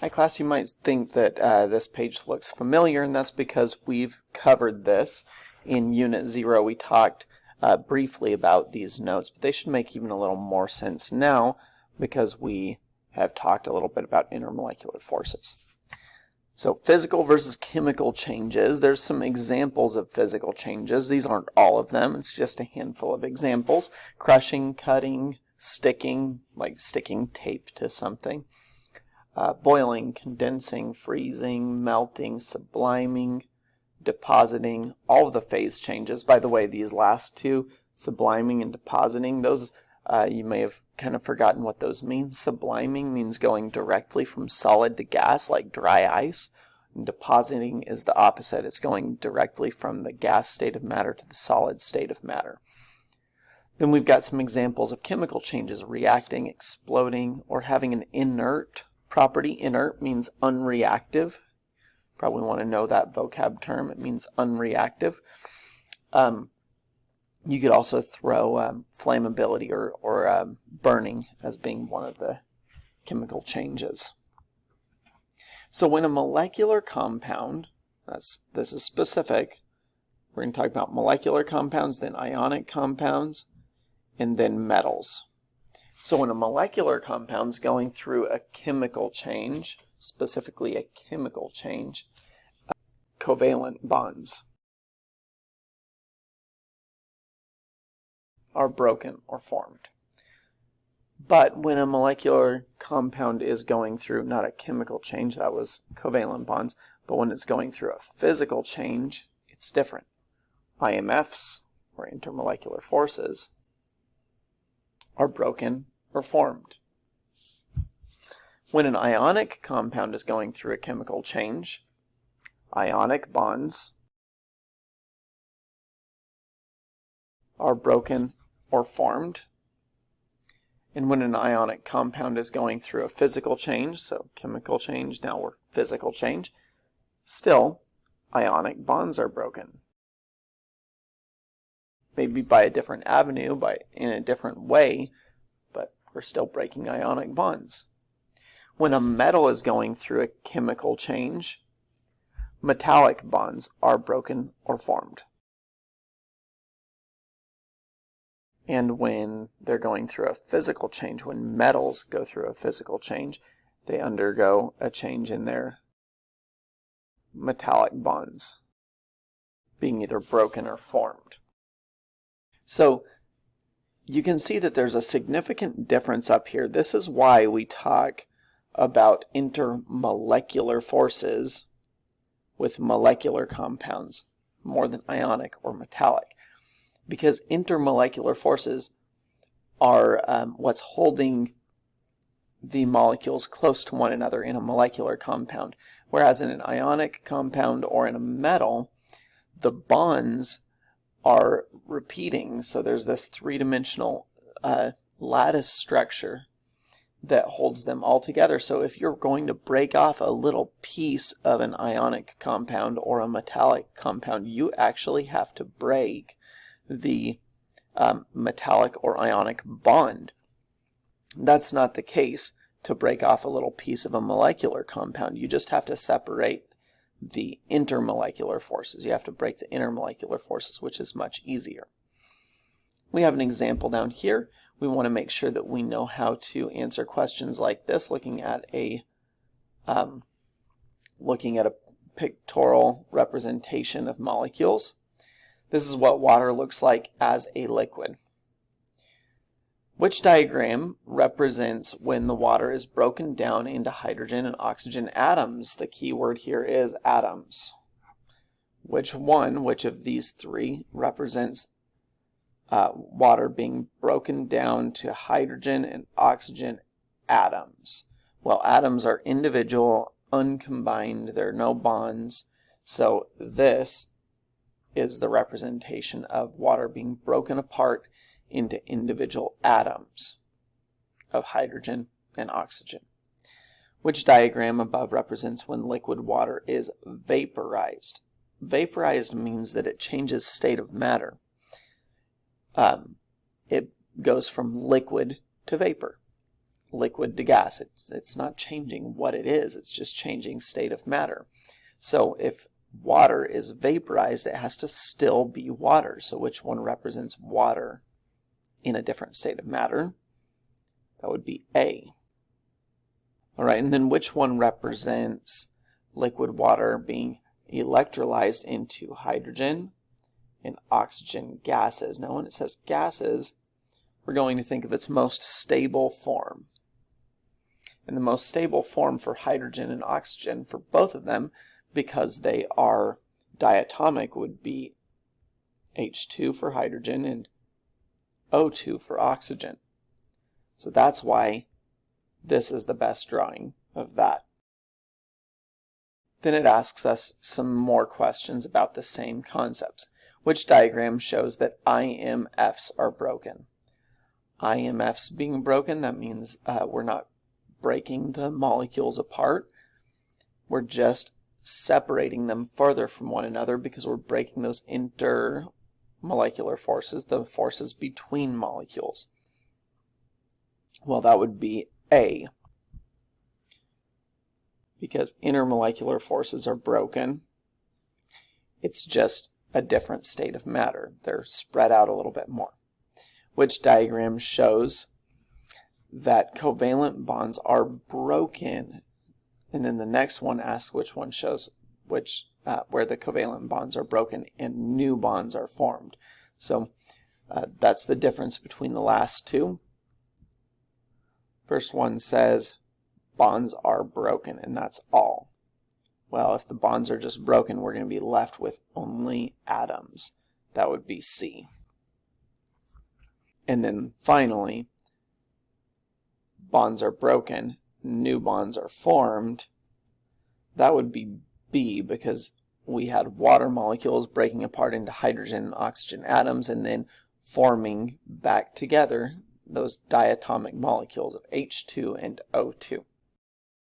Hi class, you might think that this page looks familiar, and that's because we've covered this in Unit 0. We talked briefly about these notes, but they should make even a little more sense now because we have talked a little bit about intermolecular forces. So physical versus chemical changes. There's some examples of physical changes. These aren't all of them. It's just a handful of examples. Crushing, cutting, sticking, like sticking tape to something. Boiling, condensing, freezing, melting, subliming, depositing, all of the phase changes. By the way, these last two, subliming and depositing, those you may have kind of forgotten what those mean. Subliming means going directly from solid to gas, like dry ice. And depositing is the opposite. It's going directly from the gas state of matter to the solid state of matter. Then we've got some examples of chemical changes: reacting, exploding, or having an inert property. Inert means unreactive. Probably want to know that vocab term. It means unreactive. You could also throw flammability or burning as being one of the chemical changes. So when a molecular compound, this is specific, we're going to talk about molecular compounds, then ionic compounds, and then metals. So when a molecular compound is going through a chemical change, specifically a chemical change, covalent bonds are broken or formed. But when a molecular compound is going through not a chemical change, that was covalent bonds, but when it's going through a physical change, it's different. IMFs, or intermolecular forces, are broken or formed. When an ionic compound is going through a chemical change, ionic bonds are broken or formed. And when an ionic compound is going through a physical change, so chemical change, now we're physical change, still ionic bonds are broken. Maybe by a different avenue, in a different way, but we're still breaking ionic bonds. When a metal is going through a chemical change, metallic bonds are broken or formed. And when they're going through a physical change, when metals go through a physical change, they undergo a change in their metallic bonds, being either broken or formed. So you can see that there's a significant difference up here. This is why we talk about intermolecular forces with molecular compounds more than ionic or metallic. Because intermolecular forces are what's holding the molecules close to one another in a molecular compound. Whereas in an ionic compound or in a metal, the bonds are repeating. So there's this three-dimensional lattice structure that holds them all together. So if you're going to break off a little piece of an ionic compound or a metallic compound, you actually have to break the metallic or ionic bond. That's not the case to break off a little piece of a molecular compound. You just have to separate the intermolecular forces. You have to break the intermolecular forces, which is much easier. We have an example down here. We want to make sure that we know how to answer questions like this, looking at a pictorial representation of molecules. This is what water looks like as a liquid. Which diagram represents when the water is broken down into hydrogen and oxygen atoms? The key word here is atoms. Which of these three represents water being broken down to hydrogen and oxygen atoms? Well, atoms are individual, uncombined, there are no bonds, so this is the representation of water being broken apart into individual atoms of hydrogen and oxygen. Which diagram above represents when liquid water is vaporized? Vaporized means that it changes state of matter. It goes from liquid to vapor. liquid to gas. It's not changing what it is, it's just changing state of matter. So if water is vaporized, it has to still be water. So which one represents water in a different state of matter? That would be A. All right, and then which one represents liquid water being electrolyzed into hydrogen and oxygen gases? Now when it says gases, we're going to think of its most stable form. And the most stable form for hydrogen and oxygen, for both of them, because they are diatomic, would be H2 for hydrogen and O2 for oxygen. So that's why this is the best drawing of that. Then it asks us some more questions about the same concepts. Which diagram shows that IMFs are broken? IMFs being broken, that means we're not breaking the molecules apart. We're just separating them further from one another because we're breaking those intermolecular forces, the forces between molecules. Well, that would be A, because intermolecular forces are broken. It's just a different state of matter. They're spread out a little bit more. Which diagram shows that covalent bonds are broken? And then the next one asks which one shows where the covalent bonds are broken and new bonds are formed. So that's the difference between the last two. First one says bonds are broken, and that's all. Well, if the bonds are just broken, we're going to be left with only atoms. That would be C. And then finally, bonds are broken, new bonds are formed. That would be B, because we had water molecules breaking apart into hydrogen and oxygen atoms and then forming back together those diatomic molecules of H2 and O2.